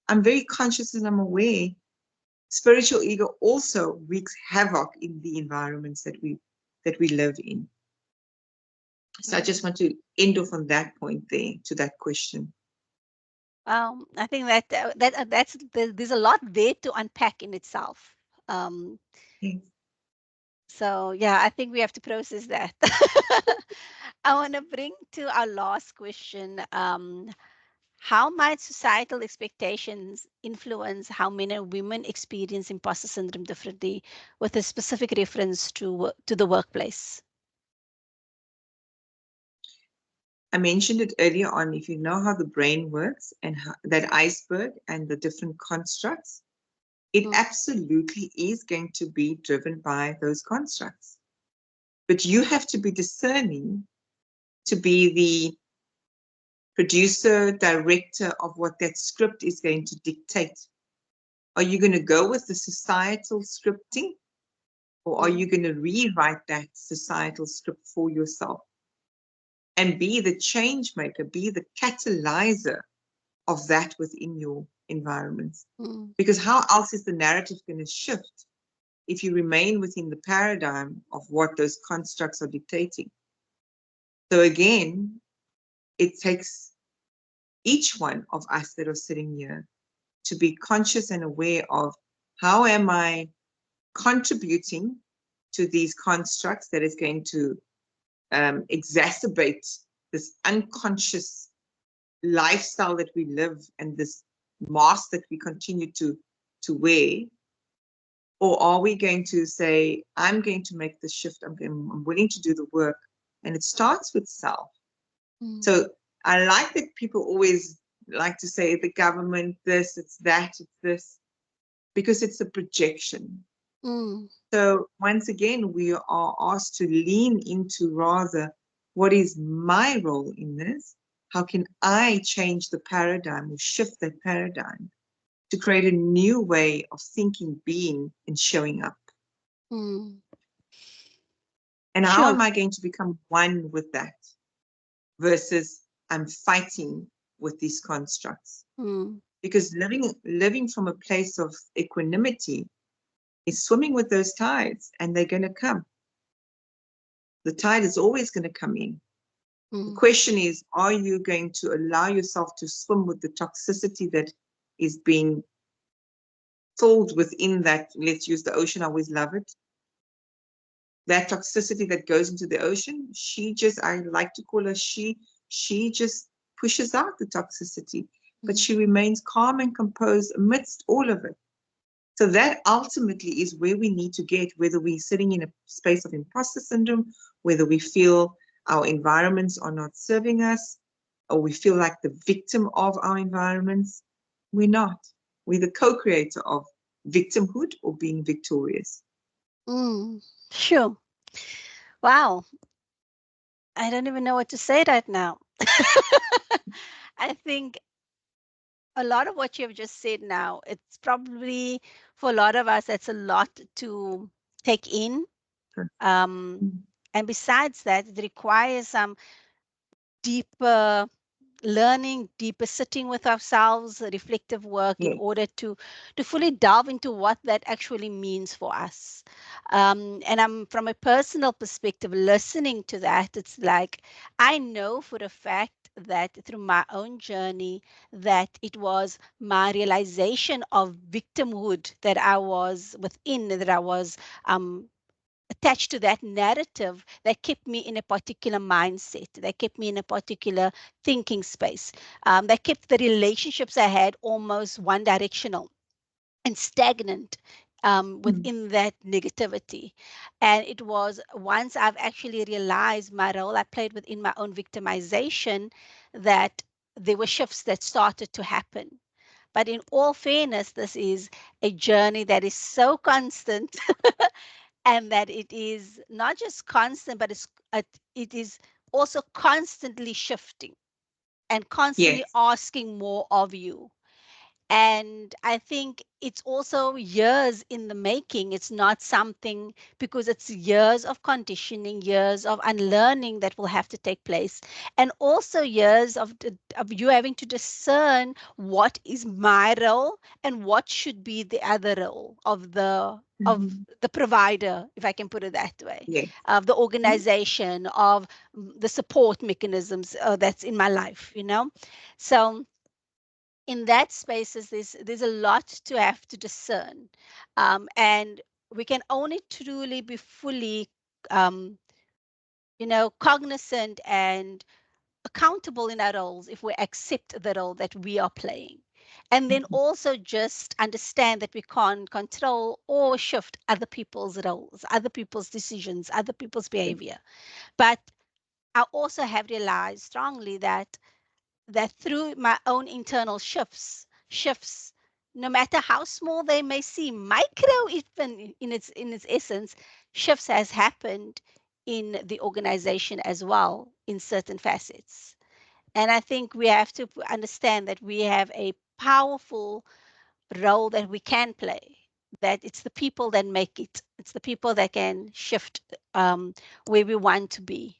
I'm very conscious and I'm aware. Spiritual ego also wreaks havoc in the environments that we live in. So I just want to end off on that point there to that question. I think there's a lot there to unpack in itself. Yes. So yeah, I think we have to process that. I want to bring to our last question. How might societal expectations influence how men and women experience imposter syndrome differently, with a specific reference to the workplace? I mentioned it earlier on. If you know how the brain works and that iceberg and the different constructs, it absolutely is going to be driven by those constructs. But you have to be discerning to be the producer, director of what that script is going to dictate. Are you going to go with the societal scripting, Or are you going to rewrite that societal script for yourself and be the change maker, be the catalyzer of that within your environments? Because how else is the narrative going to shift if you remain within the paradigm of what those constructs are dictating? So again, it takes each one of us that are sitting here to be conscious and aware of, how am I contributing to these constructs that is going to exacerbate this unconscious lifestyle that we live and this mask that we continue to wear? Or are we going to say, I'm going to make the shift, I'm willing to do the work? And it starts with self. So I like that people always like to say the government, this, it's that, it's this, because it's a projection. So once again, we are asked to lean into rather, what is my role in this? How can I change the paradigm or shift that paradigm to create a new way of thinking, being, and showing up? And how am I going to become one with that versus I'm fighting with these constructs? Because living from a place of equanimity is swimming with those tides, and they're going to come. The tide is always going to come in. The question is, are you going to allow yourself to swim with the toxicity that is being filled within that? Let's use the ocean. I always love it. That toxicity that goes into the ocean, I like to call her she just pushes out the toxicity, but she remains calm and composed amidst all of it. So that ultimately is where we need to get, whether we're sitting in a space of imposter syndrome, whether we feel our environments are not serving us, or we feel like the victim of our environments. We're not. We're the co-creator of victimhood or being victorious. Sure. Wow. I don't even know what to say right now. I think a lot of what you have just said now, it's probably for a lot of us, that's a lot to take in. And besides that, it requires some deeper learning, deeper sitting with ourselves, reflective work in order to fully delve into what that actually means for us. And I'm from a personal perspective, listening to that, it's like I know for a fact that through my own journey that it was my realization of victimhood that I was within, that I was attached to that narrative that kept me in a particular mindset, that kept me in a particular thinking space, that kept the relationships I had almost one directional and stagnant within that negativity. And it was once I've actually realized my role I played within my own victimization that there were shifts that started to happen. But in all fairness, this is a journey that is so constant and that it is not just constant, but it is also constantly shifting and constantly asking more of you. And I think it's also years in the making. It's not something, because it's years of conditioning, years of unlearning that will have to take place. And also years of you having to discern what is my role and what should be the other role of the provider, if I can put it that way, of the organization, of the support mechanisms that's in my life, So in that spaces there's a lot to have to discern, and we can only truly be fully um, cognizant and accountable in our roles if we accept the role that we are playing, and then also just understand that we can't control or shift other people's roles, other people's decisions, other people's behavior. But I also have realized strongly that through my own internal shifts, no matter how small they may seem, micro even in its essence, shifts has happened in the organization as well in certain facets. And I think we have to understand that we have a powerful role that we can play. that it's the people that make it. It's the people that can shift where we want to be.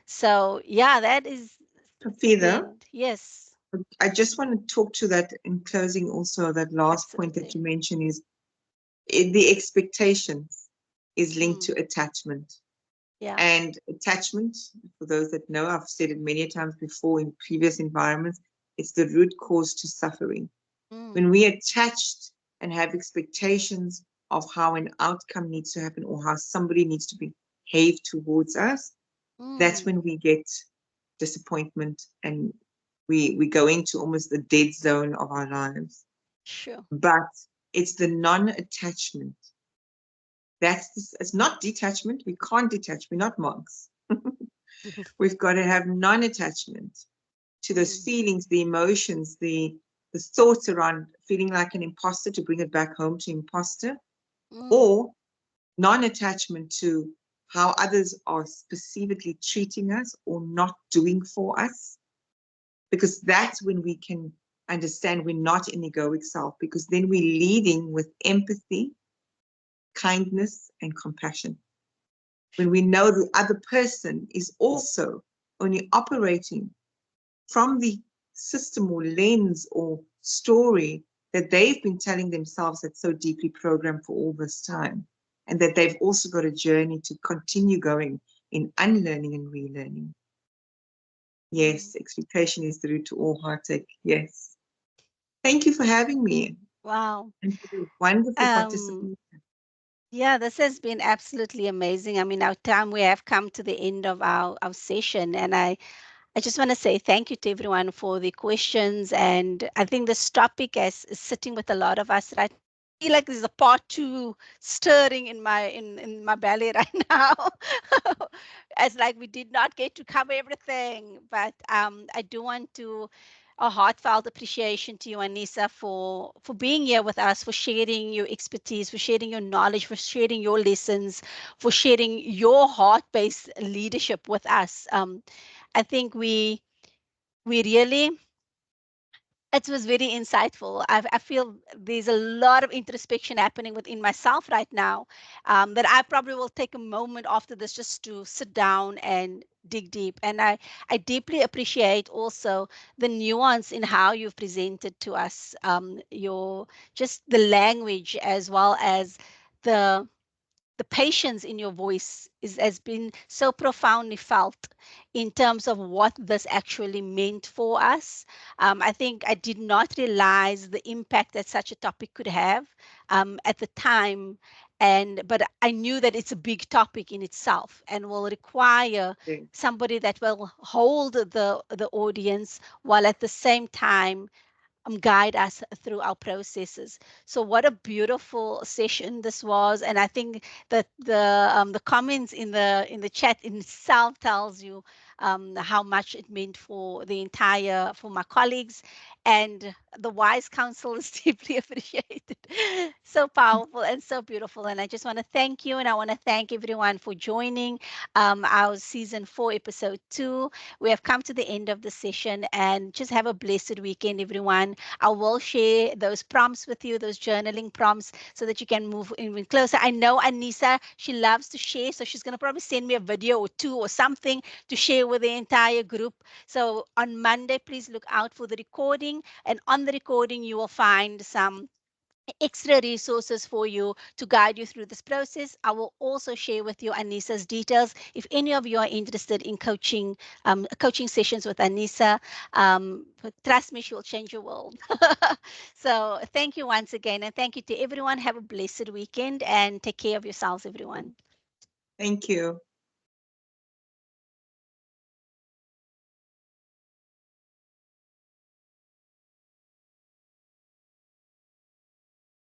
So yeah, that is Hafida, splendid. Yes, I just want to talk to that in closing also, that last point that absolutely. you mentioned is the expectations is linked to Mm, attachment. yeah. And attachment, for those that know, I've said it many times before in previous environments, it's the root cause to suffering. When Mm, we attached and have expectations of how an outcome needs to happen or how somebody needs to behave towards us, that's mm, when we get disappointment and we go into almost the dead zone of our lives. sure. But it's the non-attachment. It's not detachment. We can't detach. We're not monks. We've got to have non-attachment to those Mm, feelings, the emotions, the thoughts around feeling like an imposter, to bring it back home to imposter, mm, or non-attachment to how others are perceivably treating us or not doing for us, because that's when we can understand we're not in egoic self, because then we're leading with empathy, kindness, and compassion. When we know the other person is also only operating from the system or lens or story that they've been telling themselves that's so deeply programmed for all this time, and that they've also got a journey to continue going in unlearning and relearning. mm. Yes, expectation is the root to all heartache. Yes. Thank you for having me Wow. and for the wonderful Um, participation. yeah, this has been absolutely amazing. I mean, our time, we have come to the end of our session, and I just want to say thank you to everyone for the questions. And I think this topic is sitting with a lot of us right now. I feel like there's a part two stirring in my belly right now. As like we did not get to cover everything. But I do want to a heartfelt appreciation to you, Aneesa, for being here with us, for sharing your expertise, for sharing your knowledge, for sharing your lessons, for sharing your heart-based leadership with us. I think we really, it was very insightful. I feel there's a lot of introspection happening within myself right now, that I probably will take a moment after this just to sit down and dig deep. And I deeply appreciate also the nuance in how you've presented to us, your just the language as well as the the patience in your voice has been so profoundly felt in terms of what this actually meant for us. I think I did not realize the impact that such a topic could have at the time. But I knew that it's a big topic in itself and will require Yes. somebody that will hold the audience while at the same time guide us through our processes. So what a beautiful session this was, and I think that the comments in the chat in itself tells you how much it meant for the entire for my colleagues, and the wise counsel is deeply appreciated. So powerful and so beautiful, and I just want to thank you, and I want to thank everyone for joining our season 4, episode 2. We have come to the end of the session, and just have a blessed weekend, everyone. I will share those prompts with you, those journaling prompts, so that you can move even closer. I know Aneesa, she loves to share, so she's going to probably send me a video or two or something to share with the entire group. So on Monday, please look out for the recording. And on the recording, you will find some extra resources for you to guide you through this process. I will also share with you Aneesa's details. If any of you are interested in coaching sessions with Aneesa, trust me, she will change your world. So thank you once again, and thank you to everyone. Have a blessed weekend and take care of yourselves, everyone. Thank you.